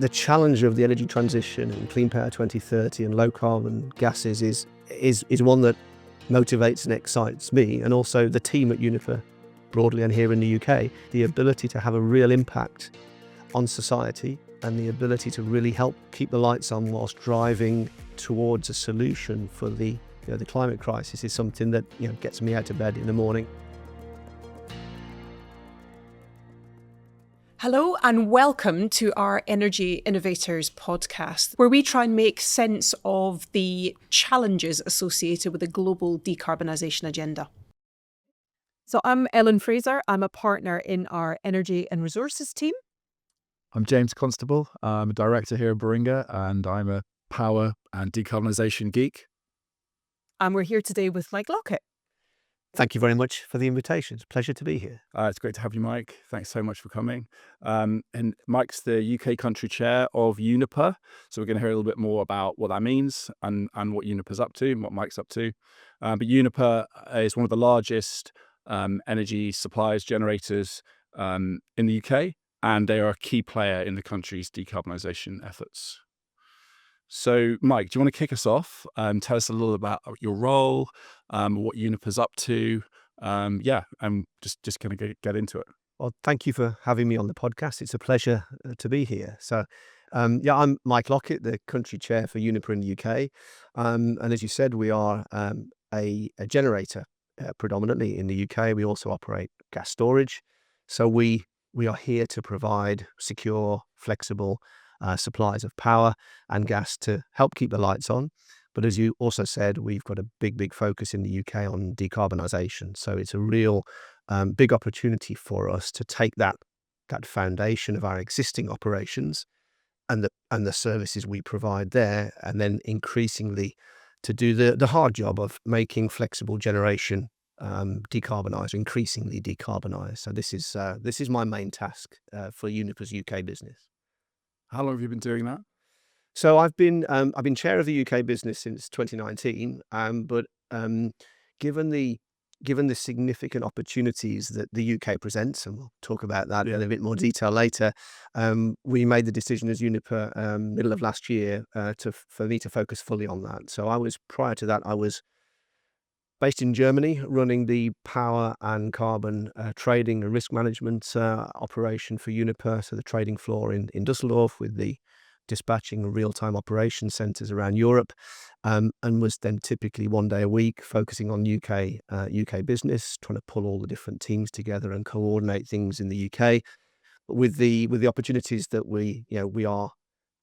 The challenge of the energy transition and Clean Power 2030 and low carbon gases is one that motivates and excites me, and also the team at Uniper broadly and here in the UK. The ability to have a real impact on society and the ability to really help keep the lights on whilst driving towards a solution for the climate crisis is something that gets me out of bed in the morning. Hello and welcome to our Energy Innovators podcast, where we try and make sense of the challenges associated with the global decarbonisation agenda. So I'm Ellen Fraser. I'm a partner in our Energy and Resources team. I'm James Constable. I'm a director here at Baringa, and I'm a power and decarbonisation geek. And we're here today with Mike Lockett. Thank you very much for the invitation. It's a pleasure to be here. It's great to have you, Mike. Thanks so much for coming. And Mike's the UK country chair of Uniper. So we're going to hear a little bit more about what that means and what Uniper's up to and what Mike's up to. But Uniper is one of the largest energy suppliers, generators in the UK, and they are a key player in the country's decarbonisation efforts. So, Mike, do you want to kick us off? Tell us a little about your role, what Uniper's up to. And just kind of get into it. Well, thank you for having me on the podcast. It's a pleasure to be here. So, I'm Mike Lockett, the country chair for Uniper in the UK. And as you said, we are a generator predominantly in the UK. We also operate gas storage. So we are here to provide secure, flexible supplies of power and gas to help keep the lights on. But as you also said, we've got a big focus in the UK on decarbonisation. So it's a real big opportunity for us to take that foundation of our existing operations and the services we provide there, and then increasingly to do the hard job of making flexible generation decarbonised, increasingly decarbonised. So this is my main task for Uniper's UK business. How long have you been doing that? So I've been chair of the UK business since 2019, but given the significant opportunities that the UK presents, and we'll talk about that in a bit more detail later, we made the decision as Uniper middle of last year for me to focus fully on that. So prior to that, I was based in Germany, running the power and carbon trading and risk management operation for Uniper, so the trading floor in Düsseldorf with the dispatching and real-time operation centres around Europe, and was then typically one day a week focusing on UK business, trying to pull all the different teams together and coordinate things in the UK. With the opportunities that we are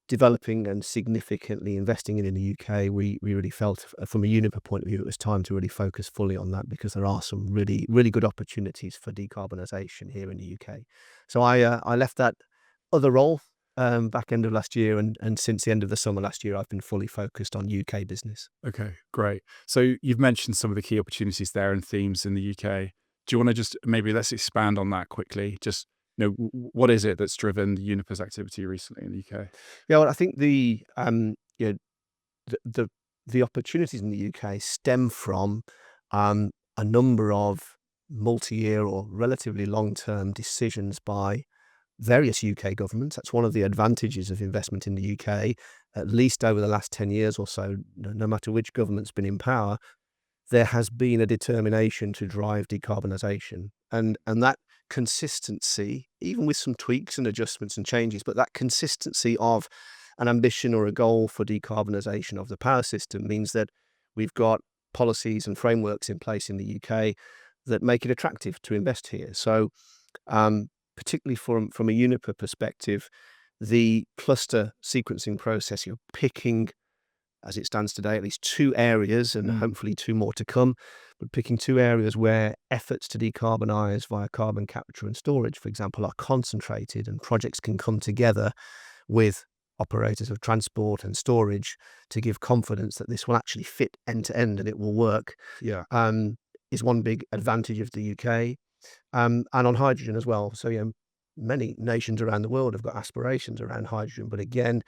developing and significantly investing in the UK, we really felt from a Uniper point of view it was time to really focus fully on that, because there are some really good opportunities for decarbonisation here in the UK. So I left that other role back end of last year, and since the end of the summer last year I've been fully focused on UK business. Okay, great. So you've mentioned some of the key opportunities there and themes in the UK. Do you want to just maybe let's expand on that quickly? Just what is it that's driven Uniper's activity recently in the UK? Yeah, well, I think the opportunities in the UK stem from a number of multi-year or relatively long-term decisions by various UK governments. That's one of the advantages of investment in the UK, at least over the last 10 years or so. No matter which government's been in power, there has been a determination to drive decarbonisation. And that consistency, even with some tweaks and adjustments and changes, but that consistency of an ambition or a goal for decarbonisation of the power system means that we've got policies and frameworks in place in the UK that make it attractive to invest here. So particularly from a Uniper perspective, the cluster sequencing process, you're picking, as it stands today, at least two areas, and hopefully two more to come, but picking two areas where efforts to decarbonise via carbon capture and storage, for example, are concentrated, and projects can come together with operators of transport and storage to give confidence that this will actually fit end to end and it will work, is one big advantage of the UK. And on hydrogen as well. So, many nations around the world have got aspirations around hydrogen, but again,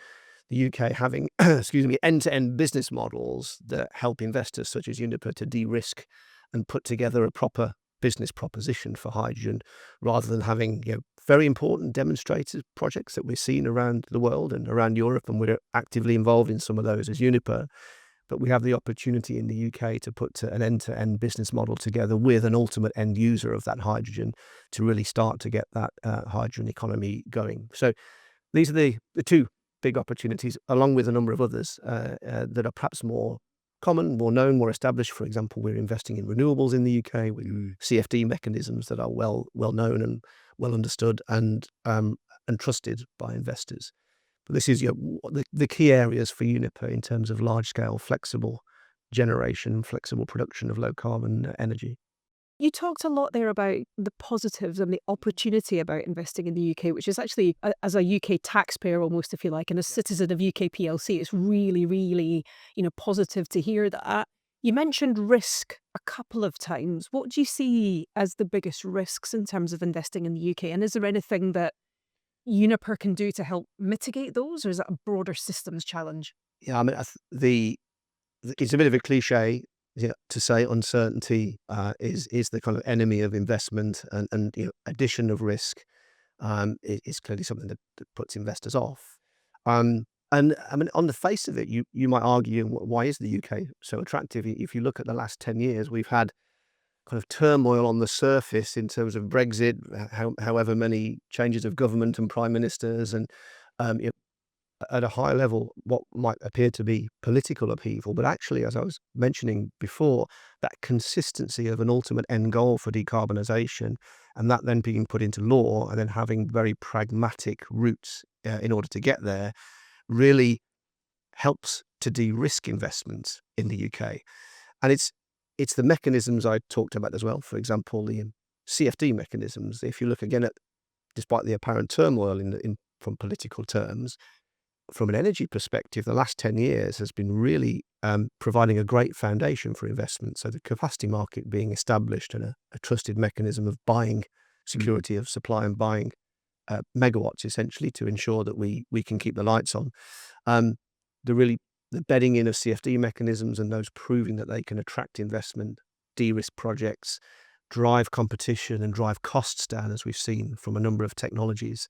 the UK having, end-to-end business models that help investors such as Uniper to de-risk and put together a proper business proposition for hydrogen, rather than having very important demonstrator projects that we're seeing around the world and around Europe, and we're actively involved in some of those as Uniper. But we have the opportunity in the UK to put an end-to-end business model together with an ultimate end user of that hydrogen to really start to get that hydrogen economy going. So these are the two big opportunities, along with a number of others that are perhaps more common, more known, more established. For example, we're investing in renewables in the UK with CFD mechanisms that are well known and well understood and trusted by investors. But this is the key areas for Uniper in terms of large-scale, flexible generation, flexible production of low-carbon energy. You talked a lot there about the positives and the opportunity about investing in the UK, which is actually, as a UK taxpayer almost, if you like, and a citizen of UK PLC, it's really, really, positive to hear that. You mentioned risk a couple of times. What do you see as the biggest risks in terms of investing in the UK? And is there anything that Uniper can do to help mitigate those, or is that a broader systems challenge? Yeah, I mean, it's a bit of a cliche to say uncertainty is the kind of enemy of investment, and addition of risk is clearly something that puts investors off. And I mean, on the face of it, you might argue, why is the UK so attractive? If you look at the last 10 years, we've had kind of turmoil on the surface in terms of Brexit, however many changes of government and prime ministers, and at a high level, what might appear to be political upheaval. But actually, as I was mentioning before, that consistency of an ultimate end goal for decarbonisation, and that then being put into law, and then having very pragmatic routes in order to get there, really helps to de-risk investments in the UK. And it's the mechanisms I talked about as well. For example, the CFD mechanisms. If you look again at, despite the apparent turmoil from political terms, from an energy perspective, the last 10 years has been really providing a great foundation for investment. So the capacity market being established, and a trusted mechanism of buying security of supply and buying megawatts, essentially, to ensure that we can keep the lights on. The bedding in of CFD mechanisms, and those proving that they can attract investment, de-risk projects, drive competition and drive costs down, as we've seen from a number of technologies.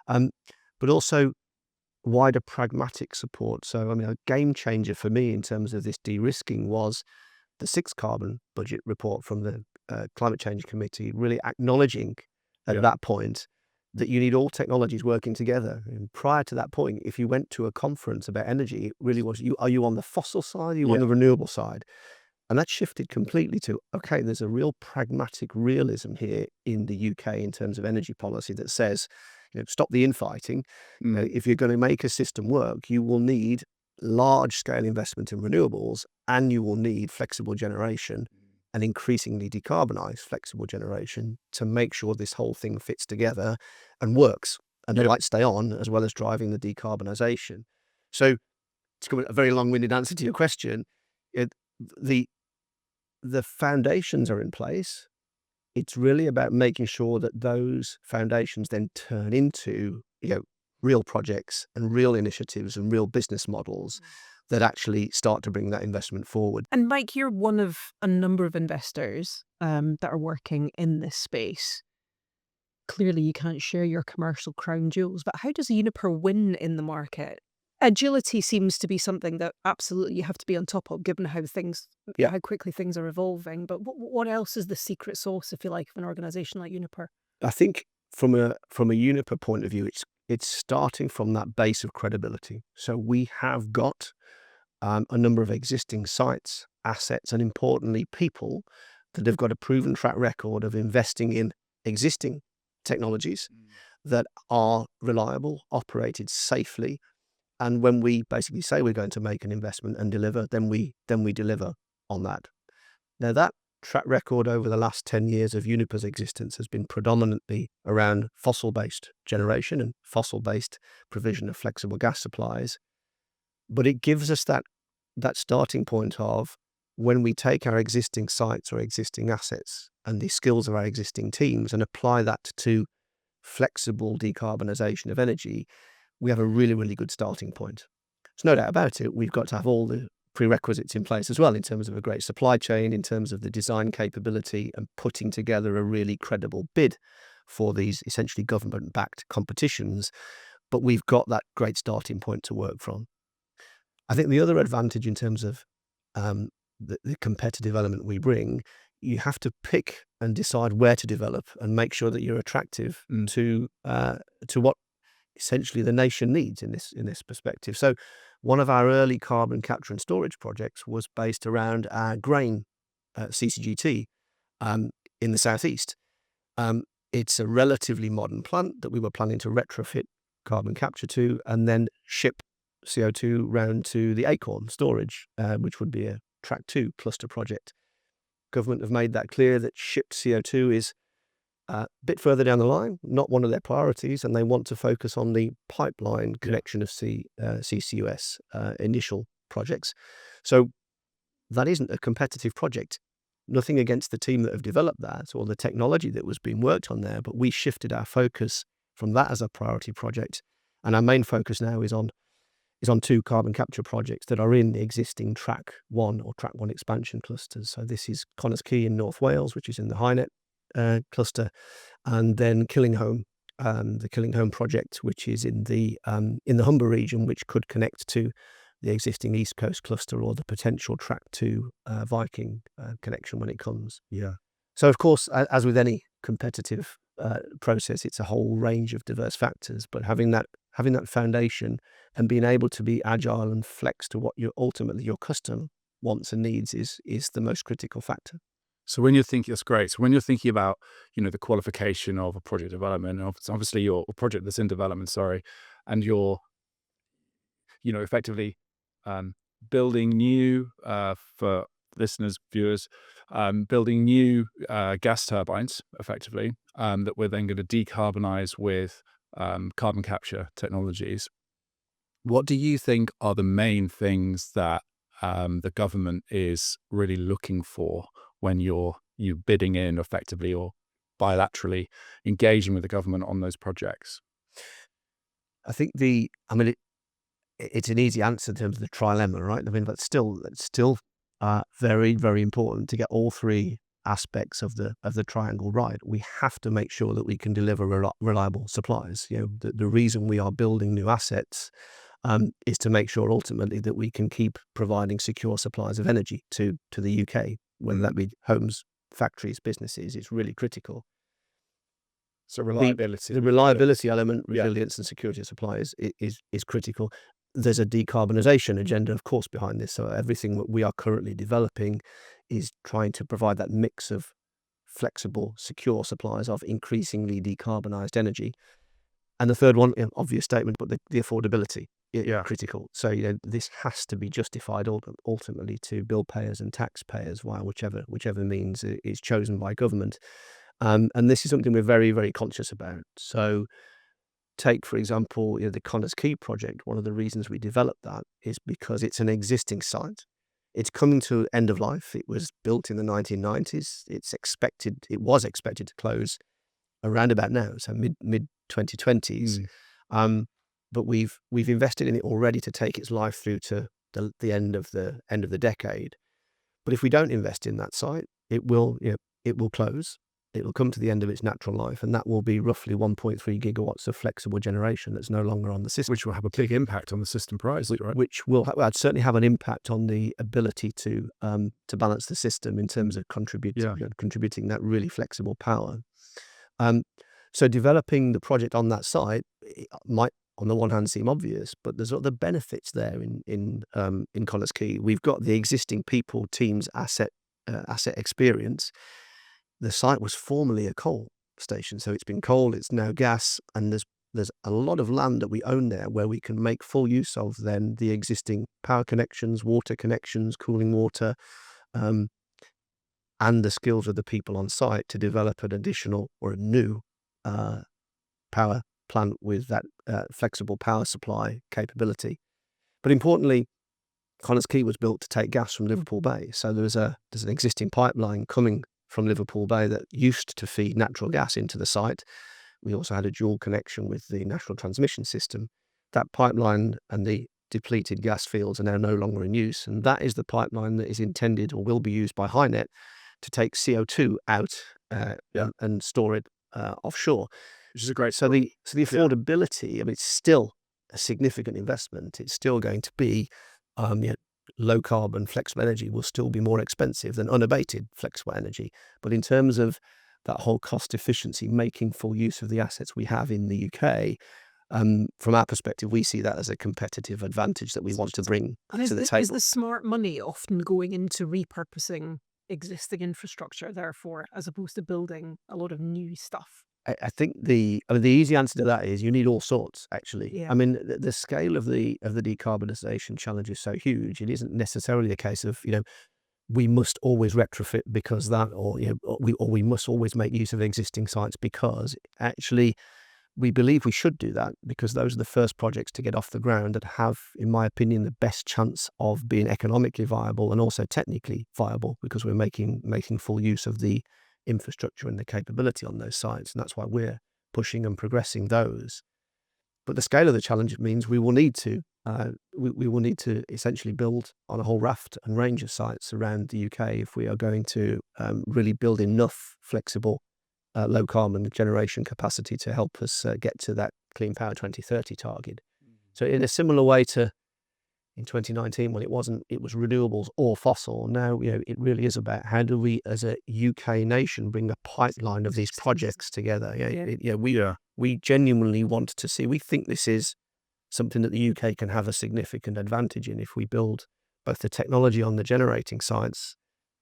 But also wider pragmatic support. So, I mean, a game changer for me in terms of this de-risking was the sixth carbon budget report from the Climate Change Committee, really acknowledging at that point that you need all technologies working together. And prior to that point, if you went to a conference about energy, it really was, are you on the fossil side? Are you on the renewable side? And that shifted completely to, okay, there's a real pragmatic realism here in the UK in terms of energy policy that says, stop the infighting. If you're going to make a system work, you will need large-scale investment in renewables, and you will need flexible generation and increasingly decarbonised flexible generation to make sure this whole thing fits together and works, and the lights stay on, as well as driving the decarbonisation. So, to give a very long-winded answer to your question, the foundations are in place. It's really about making sure that those foundations then turn into real projects and real initiatives and real business models that actually start to bring that investment forward. And Mike, you're one of a number of investors that are working in this space. Clearly, you can't share your commercial crown jewels, but how does Uniper win in the market? Agility seems to be something that absolutely you have to be on top of, given how quickly things are evolving. But what else is the secret sauce, if you like, of an organisation like Uniper? I think from a Uniper point of view, it's starting from that base of credibility. So we have got a number of existing sites, assets, and importantly, people that have got a proven track record of investing in existing technologies that are reliable, operated safely. And when we basically say we're going to make an investment and deliver, then we deliver on that. Now, that track record over the last 10 years of Uniper's existence has been predominantly around fossil-based generation and fossil-based provision of flexible gas supplies. But it gives us that starting point of, when we take our existing sites or existing assets and the skills of our existing teams and apply that to flexible decarbonisation of energy, we have a really, really good starting point. There's no doubt about it. We've got to have all the prerequisites in place as well, in terms of a great supply chain, in terms of the design capability, and putting together a really credible bid for these essentially government-backed competitions. But we've got that great starting point to work from. I think the other advantage in terms of the competitive element we bring, you have to pick and decide where to develop and make sure that you're attractive to what essentially the nation needs in this perspective. So one of our early carbon capture and storage projects was based around our grain CCGT in the southeast. It's a relatively modern plant that we were planning to retrofit carbon capture to and then ship CO2 round to the Acorn storage, which would be a Track 2 cluster project. Government have made that clear that shipped CO2 is a bit further down the line, not one of their priorities, and they want to focus on the pipeline connection of CCUS initial projects. So that isn't a competitive project. Nothing against the team that have developed that or the technology that was being worked on there, but we shifted our focus from that as a priority project, and our main focus now is on 2 carbon capture projects that are in the existing Track 1 or Track 1 expansion clusters. So this is Connors Quay in North Wales, which is in the HyNet cluster, and then Killingholme, the Killingholme project, which is in the Humber region, which could connect to the existing East Coast cluster or the potential Track 2 Viking connection when it comes. Yeah. So of course, as with any competitive process, it's a whole range of diverse factors, but having that foundation and being able to be agile and flex to what ultimately your customer wants and needs is the most critical factor. So when you're thinking, that's great. So when you're thinking about, the qualification of a project development, and obviously your project that's in development, and you're, effectively building new, for listeners, viewers, building new gas turbines, effectively, that we're then going to decarbonize with carbon capture technologies. What do you think are the main things that the government is really looking for when you're bidding in effectively or bilaterally engaging with the government on those projects? I think it's an easy answer in terms of the trilemma, right? I mean, but still very, very important to get all 3 aspects of the triangle right. We have to make sure that we can deliver reliable supplies. The reason we are building new assets is to make sure ultimately that we can keep providing secure supplies of energy to the UK, whether that be homes, factories, businesses. It's really critical. So reliability. The reliability element, resilience and security of supply is critical. There's a decarbonisation agenda, of course, behind this. So everything that we are currently developing is trying to provide that mix of flexible, secure supplies of increasingly decarbonised energy. And the third one, obvious statement, but the affordability is critical. So this has to be justified ultimately to bill payers and taxpayers via whichever means is chosen by government. And this is something we're very, very conscious about. So take, for example, the Connors Quay project. One of the reasons we developed that is because it's an existing site. It's coming to end of life. It was built in the 1990s. It was expected to close around about now, so mid 2020s. But we've invested in it already to take its life through to the end of the decade. But if we don't invest in that site, it will close. It will come to the end of its natural life, and that will be roughly 1.3 gigawatts of flexible generation that's no longer on the system. Which will have a big impact on the system price, right? Which will certainly have an impact on the ability to balance the system in terms of contributing that really flexible power. So developing the project on that site might, on the one hand, seem obvious, but there's other benefits there in Connors Quay. We've got the existing people, teams, asset experience. The site was formerly a coal station, so it's been coal, it's now gas, and there's a lot of land that we own there where we can make full use of then the existing power connections, water connections, cooling water, and the skills of the people on site to develop an additional or a new power plant with that flexible power supply capability. But importantly, Connors Quay was built to take gas from Liverpool Bay, so there's an existing pipeline coming from Liverpool Bay that used to feed natural gas into the site. We also had a dual connection with the national transmission system. That pipeline and the depleted gas fields are now no longer in use. And that is the pipeline that is intended or will be used by HyNet to take CO2 out and store it offshore. Which is a great So point. the affordability, I mean, it's still a significant investment. It's still going to be low carbon flexible energy will still be more expensive than unabated flexible energy. But in terms of that whole cost efficiency, making full use of the assets we have in the UK, from our perspective, we see that as a competitive advantage that we want to bring And to the is table. the smart money often going into repurposing existing infrastructure, therefore, as opposed to building a lot of new stuff? I think the easy answer to that is you need all sorts, actually. Yeah. I mean, the scale of the decarbonisation challenge is so huge. It isn't necessarily a case of, we must always retrofit because that, or, we must always make use of existing sites because actually we believe we should do that because those are the first projects to get off the ground that have, in my opinion, the best chance of being economically viable and also technically viable because we're making full use of the infrastructure and the capability on those sites. And that's why we're pushing and progressing those. But the scale of the challenge means we will need to we will need to essentially build on a whole raft and range of sites around the UK if we are going to really build enough flexible low carbon generation capacity to help us get to that Clean Power 2030 target. So in a similar way to in 2019 when it was renewables or fossil, now it really is about how do we as a UK nation bring a pipeline of these projects together. We genuinely want to see, we think this is something that the UK can have a significant advantage in if we build both the technology on the generating sites,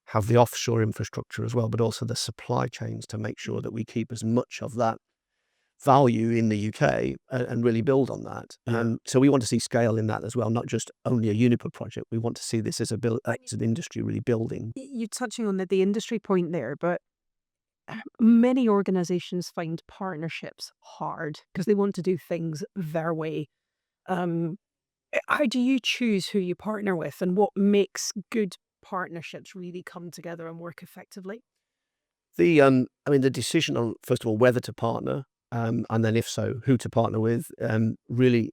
have the offshore infrastructure as well, but also the supply chains to make sure that we keep as much of that value in the UK and really build on that. So we want to see scale in that as well, not just only a Uniper project. We want to see this as an industry really building. You're touching on the industry point there, but many organizations find partnerships hard because they want to do things their way. How do you choose who you partner with, and what makes good partnerships really come together and work effectively? The decision on, first of all, whether to partner, and then if so, who to partner with, really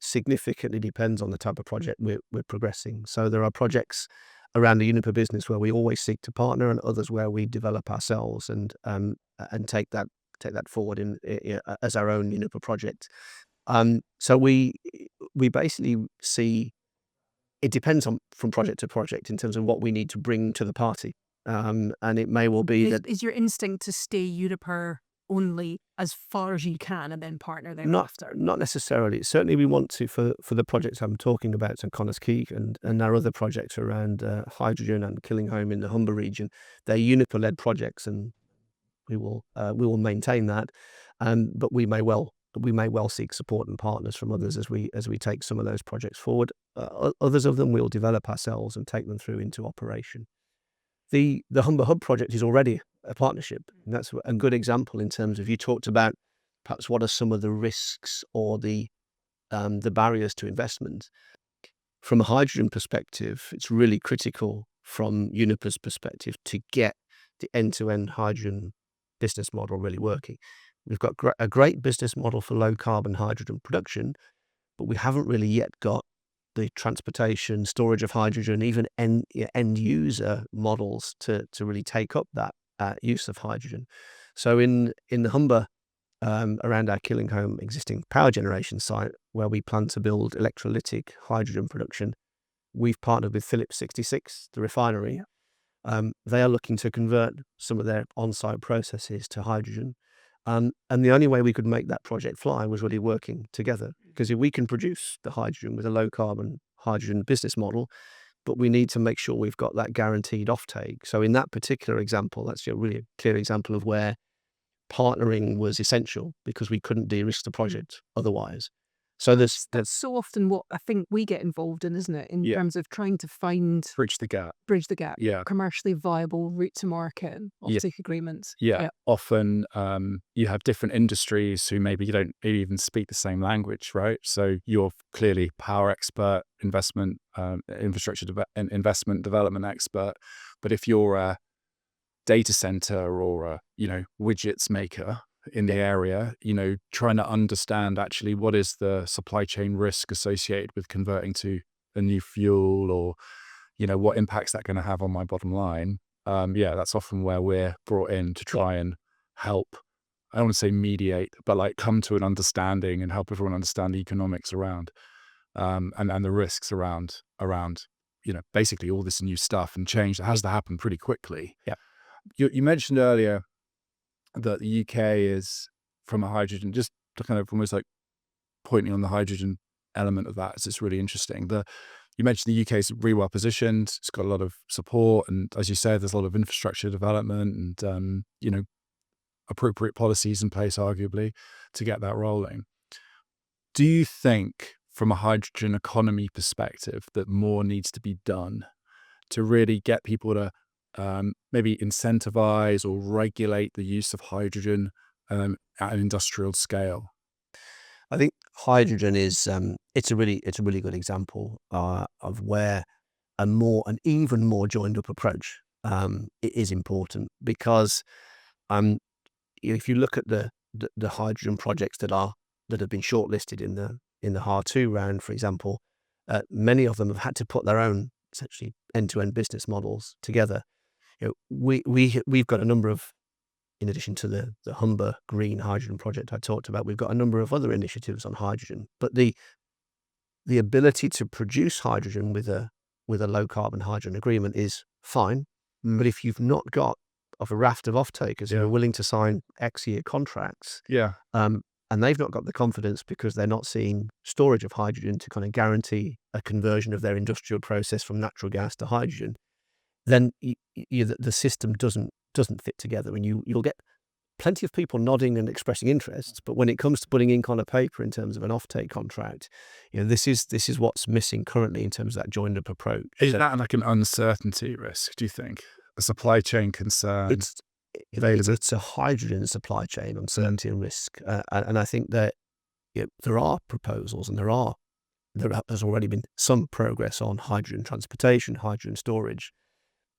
significantly depends on the type of project we're progressing. So there are projects around the Uniper business where we always seek to partner, and others where we develop ourselves and take that forward as our own Uniper project. So we basically see it depends on from project to project in terms of what we need to bring to the party. And it may well be that Is your instinct to stay Uniper only as far as you can and then partner thereafter? not necessarily. Certainly, we want to for the projects I'm talking about, so Connors Keek and our other projects around hydrogen and Killinghome in the Humber region. They're Uniper-led projects, and we will maintain that. But we may well seek support and partners from others as we take some of those projects forward. Others of them we'll develop ourselves and take them through into operation. The Humber Hub project is already a partnership, and that's a good example in terms of, you talked about perhaps what are some of the risks or the barriers to investment. From a hydrogen perspective, it's really critical from Uniper's perspective to get the end-to-end hydrogen business model really working. We've got a great business model for low carbon hydrogen production, but we haven't really yet got the transportation, storage of hydrogen, even end user models to really take up that use of hydrogen. So in the Humber, around our Killinghome existing power generation site, where we plan to build electrolytic hydrogen production, we've partnered with Phillips 66, the refinery. They are looking to convert some of their on-site processes to hydrogen. And the only way we could make that project fly was really working together. Because if we can produce the hydrogen with a low carbon hydrogen business model, but we need to make sure we've got that guaranteed offtake. So in that particular example, that's a really clear example of where partnering was essential because we couldn't de-risk the project otherwise. So That's so often what I think we get involved in, isn't it? In terms of trying to bridge the gap. Yeah. Commercially viable route to market and offtake agreements. Yeah. Often you have different industries who maybe you don't even speak the same language, right? So you're clearly power expert, investment, infrastructure investment development expert. But if you're a data center or a widgets maker, in the area, trying to understand actually what is the supply chain risk associated with converting to a new fuel, or, what impact's that going to have on my bottom line. That's often where we're brought in to try and help. I don't want to say mediate, but like come to an understanding and help everyone understand the economics around, and the risks around, basically all this new stuff and change that has to happen pretty quickly. Yeah. You mentioned earlier that the UK is, from a hydrogen, just to kind of almost like pointing on the hydrogen element of that, it's really interesting. You mentioned the UK is really well positioned. It's got a lot of support, and as you said, there's a lot of infrastructure development and appropriate policies in place, arguably, to get that rolling. Do you think, from a hydrogen economy perspective, that more needs to be done to really get people to maybe incentivize or regulate the use of hydrogen at an industrial scale? I think hydrogen is it's a really good example of where an even more joined up approach is important, because if you look at the hydrogen projects that have been shortlisted in the HAR2 round, for example, many of them have had to put their own essentially end-to-end business models together. We've got a number of, in addition to the Humber Green Hydrogen project I talked about, we've got a number of other initiatives on hydrogen. But the ability to produce hydrogen with a low carbon hydrogen agreement is fine. But if you've not got a raft of off-takers who are willing to sign X-year contracts, and they've not got the confidence because they're not seeing storage of hydrogen to kind of guarantee a conversion of their industrial process from natural gas to hydrogen, then the system doesn't fit together, and you'll get plenty of people nodding and expressing interest, but when it comes to putting ink on a paper in terms of an offtake contract, this is what's missing currently in terms of that joined up approach. Is that like an uncertainty risk, do you think? A supply chain concern? It's a hydrogen supply chain uncertainty and risk, and I think that there are proposals, and there has already been some progress on hydrogen transportation, hydrogen storage.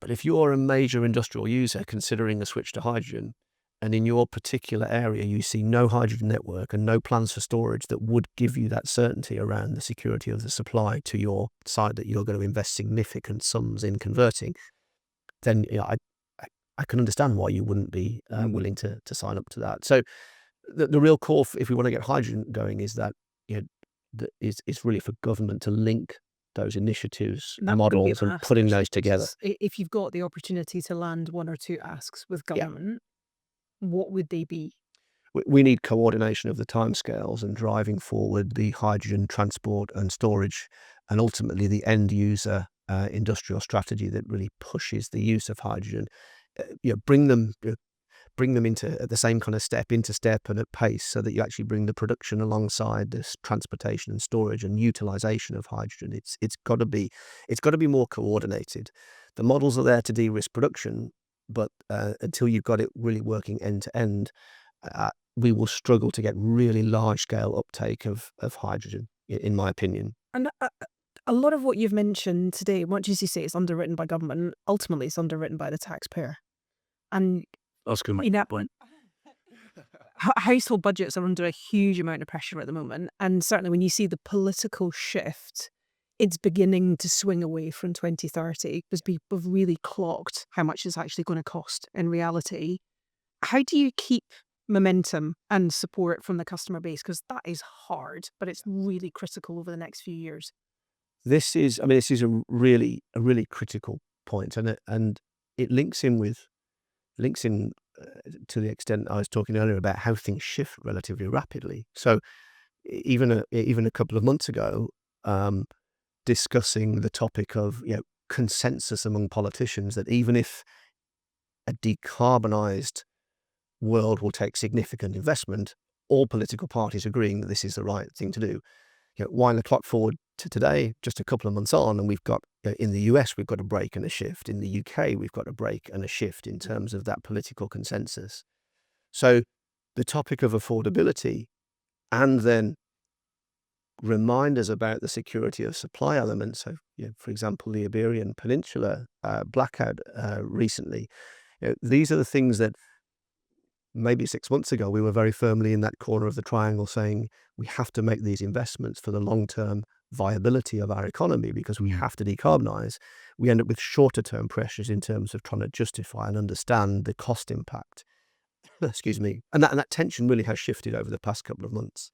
But if you're a major industrial user considering a switch to hydrogen, and in your particular area you see no hydrogen network and no plans for storage that would give you that certainty around the security of the supply to your site that you're going to invest significant sums in converting, then I can understand why you wouldn't be willing to sign up to that. So the real call, if we want to get hydrogen going, is that it's really for government to link those initiatives, models, and putting those together. If you've got the opportunity to land one or two asks with government, what would they be? We need coordination of the timescales and driving forward the hydrogen transport and storage, and ultimately the end user industrial strategy that really pushes the use of hydrogen. Bring them into at the same kind of step and at pace, so that you actually bring the production alongside this transportation and storage and utilization of hydrogen. It's got to be more coordinated. The models are there to de-risk production, but until you've got it really working end to end, we will struggle to get really large scale uptake of hydrogen, in my opinion. And a lot of what you've mentioned today, much as you say it's underwritten by government, ultimately it's underwritten by the taxpayer. And that's good. In that point, household budgets are under a huge amount of pressure at the moment. And certainly when you see the political shift, it's beginning to swing away from 2030 because people have really clocked how much it's actually going to cost in reality. How do you keep momentum and support from the customer base? Because that is hard, but it's really critical over the next few years. This is a really critical point, and it links in to the extent I was talking earlier about how things shift relatively rapidly. So even a couple of months ago, discussing the topic of consensus among politicians that even if a decarbonised world will take significant investment, all political parties agreeing that this is the right thing to do. Wind the clock forward to today, just a couple of months on, and we've got in the US we've got a break and a shift. In the UK we've got a break and a shift in terms of that political consensus. So the topic of affordability, and then reminders about the security of supply elements. So, for example, the Iberian Peninsula blackout recently. These are the things that maybe 6 months ago, we were very firmly in that corner of the triangle saying we have to make these investments for the long-term viability of our economy because we have to decarbonize. We end up with shorter-term pressures in terms of trying to justify and understand the cost impact. Excuse me. And that tension really has shifted over the past couple of months.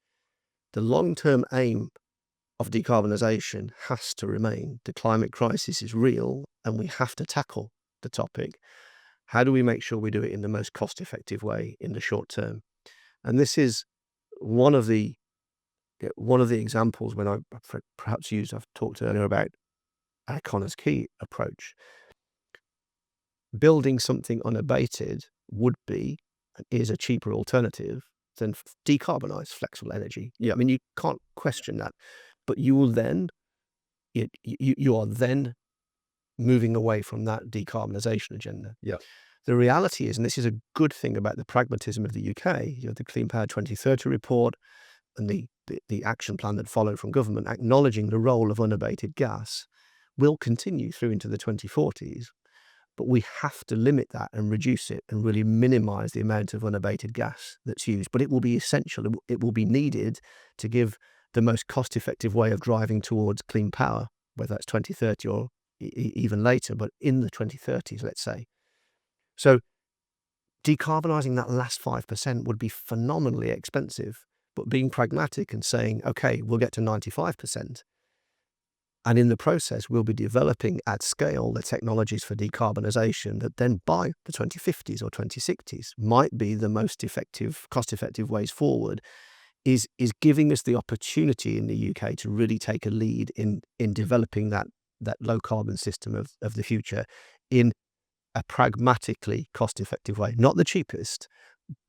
The long-term aim of decarbonisation has to remain. The climate crisis is real and we have to tackle the topic. How do we make sure we do it in the most cost-effective way in the short term? And this is one of the examples when I've talked earlier about our Connor's Key approach. Building something unabated would be and is a cheaper alternative than decarbonise flexible energy. Yeah, I mean, you can't question that. But you will then, you are then moving away from that decarbonisation agenda. Yeah. The reality is, and this is a good thing about the pragmatism of the UK, the Clean Power 2030 report and the action plan that followed from government, acknowledging the role of unabated gas, will continue through into the 2040s. But we have to limit that and reduce it and really minimise the amount of unabated gas that's used. But it will be essential. It will be needed to give the most cost-effective way of driving towards clean power, whether that's 2030 or even later, but in the 2030s, let's say. So decarbonising that last 5% would be phenomenally expensive, but being pragmatic and saying, okay, we'll get to 95%. And in the process, we'll be developing at scale the technologies for decarbonisation that then by the 2050s or 2060s might be the most effective, cost-effective ways forward, is giving us the opportunity in the UK to really take a lead in developing that low-carbon system of the future in a pragmatically cost-effective way. Not the cheapest,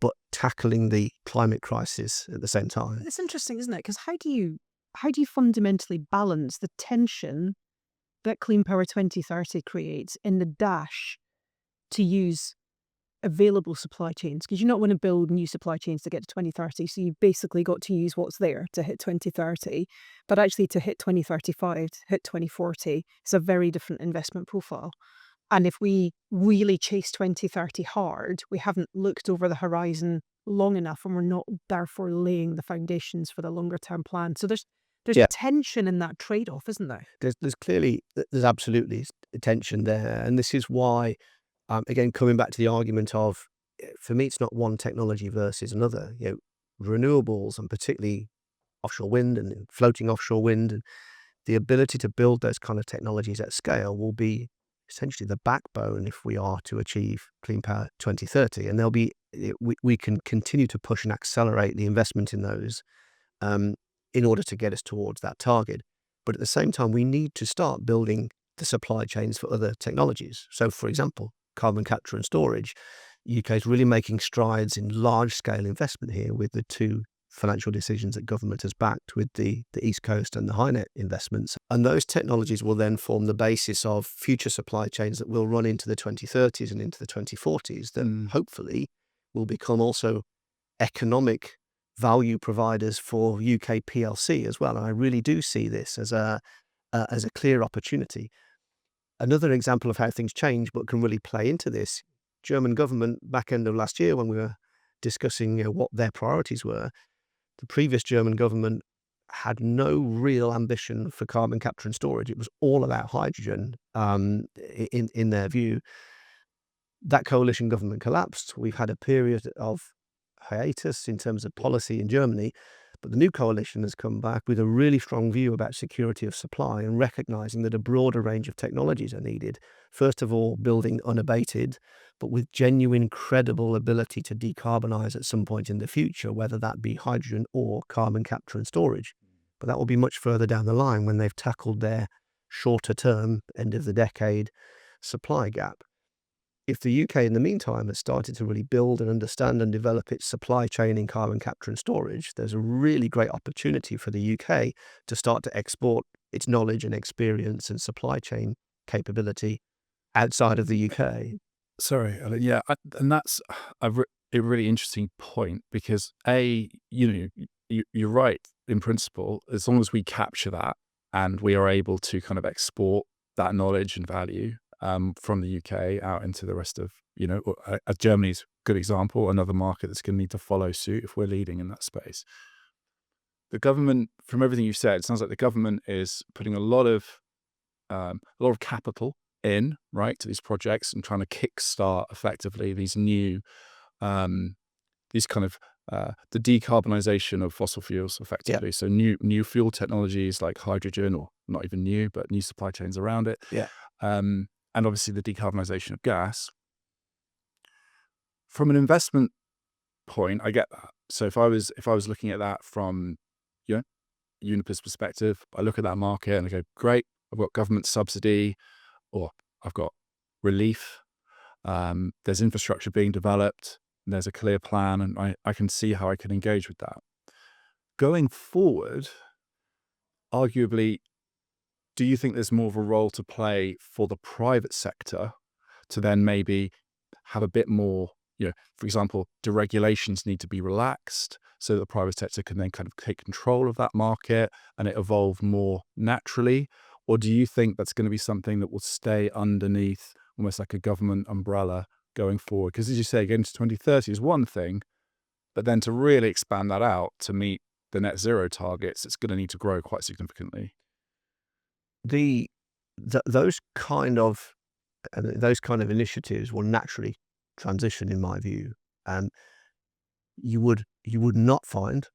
but tackling the climate crisis at the same time. It's interesting, isn't it? Because how do you fundamentally balance the tension that Clean Power 2030 creates in the dash to use available supply chains? Because you don't want to build new supply chains to get to 2030, so you've basically got to use what's there to hit 2030. But actually to hit 2035, to hit 2040, it's a very different investment profile. And if we really chase 2030 hard, we haven't looked over the horizon long enough and we're not therefore laying the foundations for the longer term plan. So there's tension in that trade-off, isn't there? There's absolutely tension there. And this is why, again, coming back to the argument of, for me, it's not one technology versus another. Renewables, and particularly offshore wind and floating offshore wind, and the ability to build those kind of technologies at scale will be essentially the backbone if we are to achieve Clean Power 2030. And we can continue to push and accelerate the investment in those in order to get us towards that target. But at the same time, we need to start building the supply chains for other technologies. So, for example, carbon capture and storage. UK is really making strides in large-scale investment here with the two financial decisions that government has backed with the East Coast and the HyNet investments. And those technologies will then form the basis of future supply chains that will run into the 2030s and into the 2040s that hopefully will become also economic value providers for UK PLC as well. And I really do see this as a clear opportunity. Another example of how things change but can really play into this, German government back end of last year when we were discussing what their priorities were, the previous German government had no real ambition for carbon capture and storage. It was all about hydrogen in their view. That coalition government collapsed. We've had a period of hiatus in terms of policy in Germany, but the new coalition has come back with a really strong view about security of supply and recognising that a broader range of technologies are needed. First of all, building unabated, but with genuine, credible ability to decarbonise at some point in the future, whether that be hydrogen or carbon capture and storage. But that will be much further down the line when they've tackled their shorter term, end of the decade supply gap. If the UK in the meantime has started to really build and understand and develop its supply chain in carbon capture and storage, there's a really great opportunity for the UK to start to export its knowledge and experience and supply chain capability outside of the UK. Sorry, Alan, yeah, and that's a really interesting point because you're right in principle. As long as we capture that and we are able to kind of export that knowledge and value from the UK out into the rest of, Germany's good example, another market that's going to need to follow suit if we're leading in that space. The government, from everything you've said, it sounds like the government is putting a lot of capital in, right, to these projects and trying to kickstart effectively these new, these kind of the decarbonisation of fossil fuels effectively. So new fuel technologies like hydrogen, or not even new, but new supply chains around it. And obviously the decarbonisation of gas. From an investment point, I get that. So if I was looking at that from Uniper's perspective, I look at that market and I go, great, I've got government subsidy, or I've got relief. There's infrastructure being developed, and there's a clear plan, and I can see how I can engage with that. Going forward, arguably, do you think there's more of a role to play for the private sector to then maybe have a bit more, for example, do regulations need to be relaxed so that the private sector can then kind of take control of that market and it evolve more naturally? Or do you think that's going to be something that will stay underneath almost like a government umbrella going forward? Because as you say, getting to 2030 is one thing, but then to really expand that out to meet the net zero targets, it's going to need to grow quite significantly. Those kind of initiatives will naturally transition, in my view. You would not find,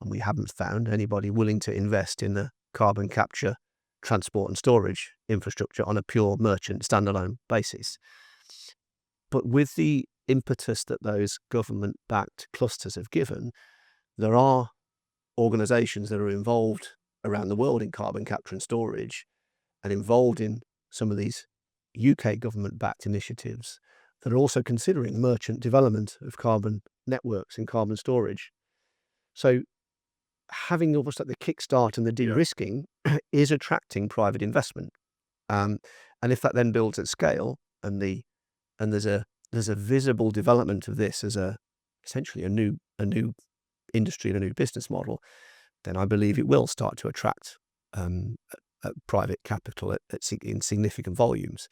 and we haven't found, anybody willing to invest in the carbon capture, transport and storage infrastructure on a pure merchant standalone basis. But with the impetus that those government-backed clusters have given, there are organisations that are involved around the world in carbon capture and storage, and involved in some of these UK government-backed initiatives that are also considering merchant development of carbon networks and carbon storage. So having almost like the kickstart and the de-risking is attracting private investment. And if that then builds at scale, and there's a visible development of this as essentially a new industry and a new business model, then I believe it will start to attract private capital in significant volumes.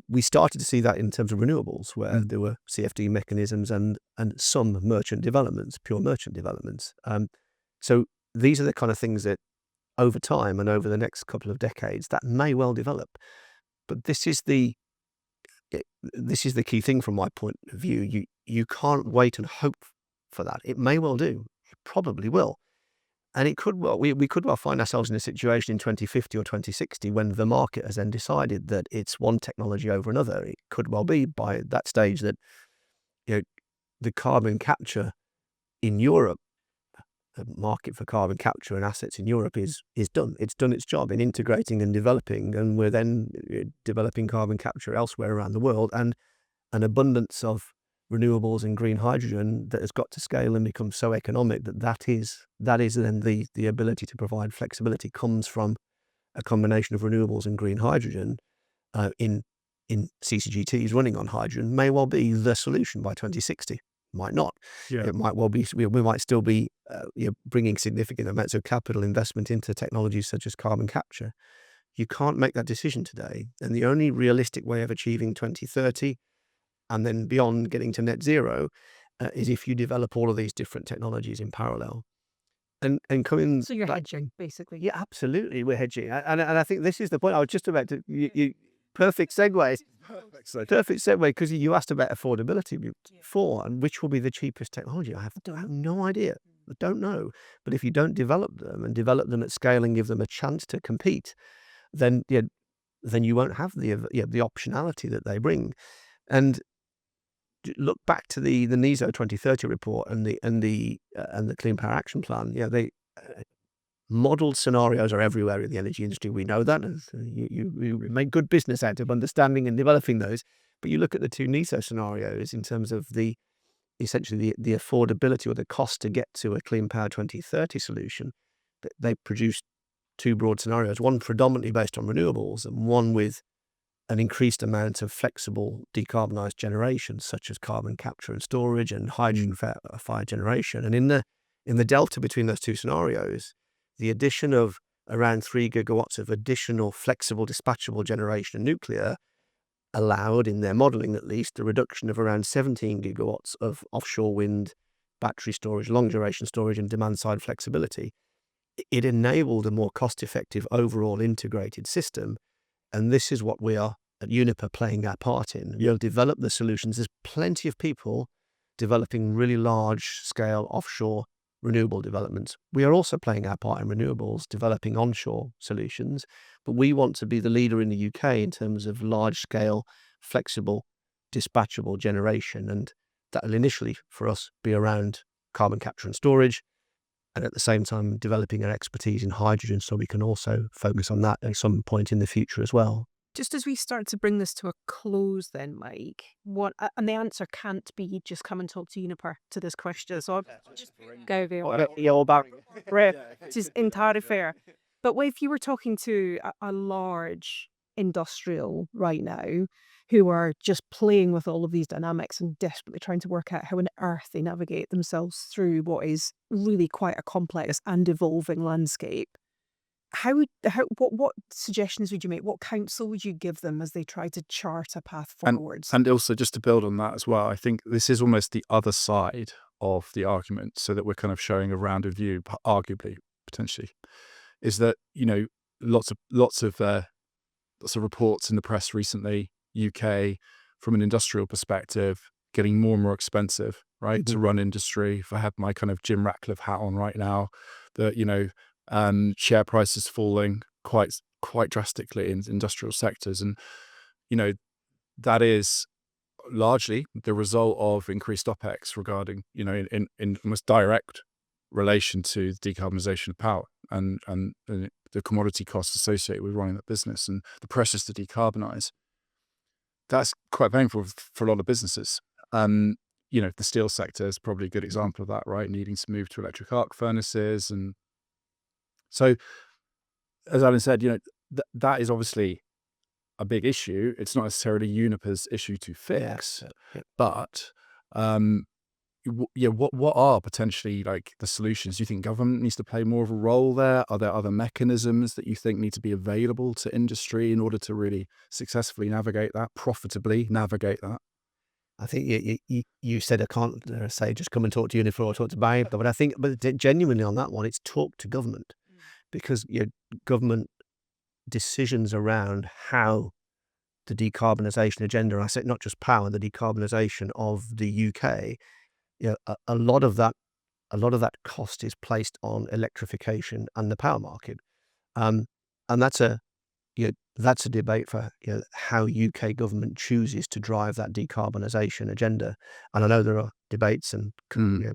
We started to see that in terms of renewables, where there were CFD mechanisms and some merchant developments, pure merchant developments. So these are the kind of things that over time and over the next couple of decades that may well develop. But this is the key thing from my point of view. You can't wait and hope for that. It may well do. It probably will. And it could well, we could well find ourselves in a situation in 2050 or 2060 when the market has then decided that it's one technology over another. It could well be by that stage that the carbon capture in Europe, the market for carbon capture and assets in Europe is done. It's done its job in integrating and developing, and we're then developing carbon capture elsewhere around the world, and an abundance of renewables and green hydrogen that has got to scale and become so economic that is then the ability to provide flexibility comes from a combination of renewables and green hydrogen in CCGTs running on hydrogen may well be the solution by 2060. Might not. It might well be. We might still be bringing significant amounts of capital investment into technologies such as carbon capture. You can't make that decision today, and the only realistic way of achieving 2030 and then beyond getting to net zero is if you develop all of these different technologies in parallel. And coming. So you're hedging, basically. Yeah, absolutely, we're hedging, and I think this is the point. I was just about to. Perfect segue. Perfect segue, because you asked about affordability before, and which will be the cheapest technology. I have no idea. I don't know. But if you don't develop them and develop them at scale and give them a chance to compete, then you won't have the optionality that they bring. And look back to the NESO 2030 report and the Clean Power Action Plan. They modeled scenarios are everywhere in the energy industry. We know that. You make good business out of understanding and developing those. But you look at the two NESO scenarios in terms of essentially the affordability or the cost to get to a Clean Power 2030 solution. They produced two broad scenarios, one predominantly based on renewables and one with an increased amount of flexible decarbonised generation, such as carbon capture and storage and hydrogen-fired generation. And in the delta between those two scenarios, the addition of around 3 gigawatts of additional flexible dispatchable generation and nuclear allowed, in their modelling at least, a reduction of around 17 gigawatts of offshore wind, battery storage, long duration storage, and demand side flexibility. It enabled a more cost-effective overall integrated system, and this is what we are at Uniper playing our part in. We'll develop the solutions. There's plenty of people developing really large-scale offshore renewable developments. We are also playing our part in renewables, developing onshore solutions, but we want to be the leader in the UK in terms of large-scale, flexible, dispatchable generation, and that will initially, for us, be around carbon capture and storage, and at the same time developing our expertise in hydrogen so we can also focus on that at some point in the future as well. Just as we start to bring this to a close then, Mike, and the answer can't be just come and talk to Uniper to this question, so I'll just go there. Which is entirely fair. But if you were talking to a large industrial right now who are just playing with all of these dynamics and desperately trying to work out how on earth they navigate themselves through what is really quite a complex and evolving landscape, what suggestions would you make? What counsel would you give them as they try to chart a path forwards? And also, just to build on that as well, I think this is almost the other side of the argument, so that we're kind of showing a rounded view, arguably, potentially, is that, lots of reports in the press recently, UK, from an industrial perspective, getting more and more expensive, right, to run industry. If I have my kind of Jim Ratcliffe hat on right now, that, share prices falling quite drastically in industrial sectors. And, that is largely the result of increased OPEX regarding, in almost direct relation to the decarbonisation of power and the commodity costs associated with running that business and the pressures to decarbonise. That's quite painful for a lot of businesses. The steel sector is probably a good example of that, right? Needing to move to electric arc furnaces. And so, as Alan said, that is obviously a big issue. It's not necessarily Uniper's issue to fix, but what are potentially like the solutions? Do you think government needs to play more of a role there? Are there other mechanisms that you think need to be available to industry in order to really successfully navigate that, profitably navigate that? I think you said, I can't say just come and talk to Uniper or talk to Baringa, but I think, genuinely on that one, it's talk to government, because government decisions around how the decarbonisation agenda, I say not just power, the decarbonisation of the UK, a lot of that cost is placed on electrification and the power market, and that's a debate for how UK government chooses to drive that decarbonisation agenda. And I know there are debates and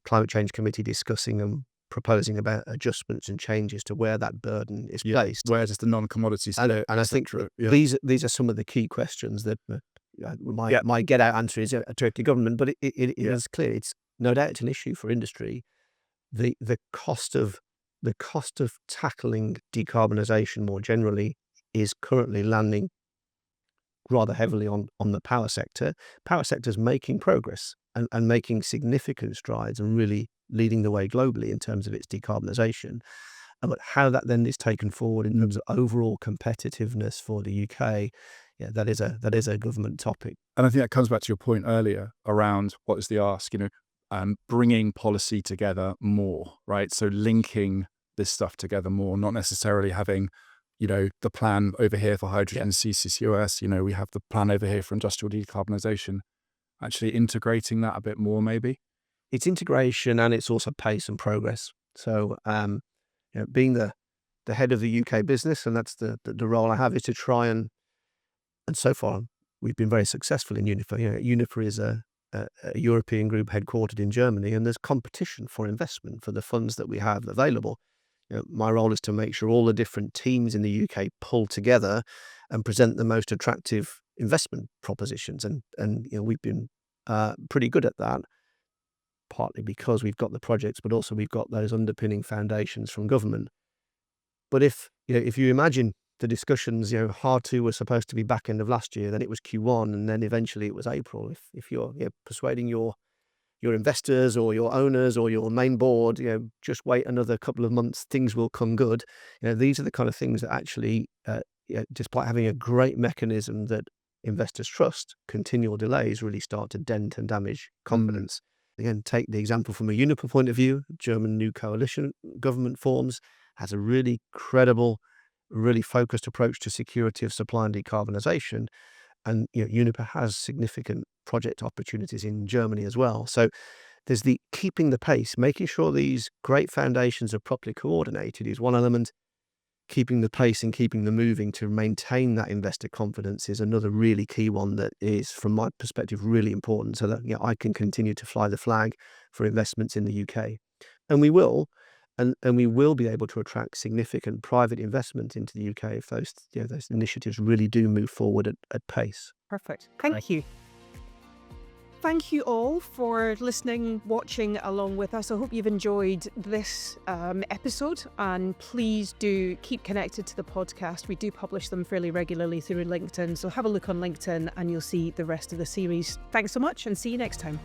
climate change committee discussing and proposing about adjustments and changes to where that burden is placed. Where does the non-commodity and I think these are some of the key questions that my get out answer is to the government, but it is clear it's no doubt it's an issue for industry. The cost of tackling decarbonisation more generally is currently landing rather heavily on the power sector. Power sector's making progress and making significant strides and really leading the way globally in terms of its decarbonisation. But how that then is taken forward in terms of overall competitiveness for the UK, that is a government topic. And I think that comes back to your point earlier around what is the ask, bringing policy together more, right? So linking this stuff together more, not necessarily having, the plan over here for hydrogen and CCUS, we have the plan over here for industrial decarbonisation, actually integrating that a bit more maybe. It's integration and it's also pace and progress. So, being the head of the UK business, and that's the role I have, is to try and so far we've been very successful in Uniper. Uniper is a European group headquartered in Germany, and there's competition for investment for the funds that we have available. My role is to make sure all the different teams in the UK pull together and present the most attractive investment propositions, and we've been pretty good at that, partly because we've got the projects, but also we've got those underpinning foundations from government. But if you imagine the discussions, Hard2 was supposed to be back end of last year, then it was Q1, and then eventually it was April. If you're persuading your investors or your owners or your main board, just wait another couple of months, things will come good. These are the kind of things that actually, despite having a great mechanism that investors trust, continual delays really start to dent and damage confidence. Again, take the example from a Uniper point of view. German new coalition government forms, has a really credible, really focused approach to security of supply and decarbonisation. And Uniper has significant project opportunities in Germany as well. So there's the keeping the pace, making sure these great foundations are properly coordinated is one element. Keeping the pace and keeping them moving to maintain that investor confidence is another really key one that is, from my perspective, really important so that I can continue to fly the flag for investments in the UK. And we will, and we will be able to attract significant private investment into the UK if those initiatives really do move forward at pace. Perfect. Thank you. Thank you all for listening, watching along with us. I hope you've enjoyed this episode, and please do keep connected to the podcast. We do publish them fairly regularly through LinkedIn, so have a look on LinkedIn and you'll see the rest of the series. Thanks so much and see you next time.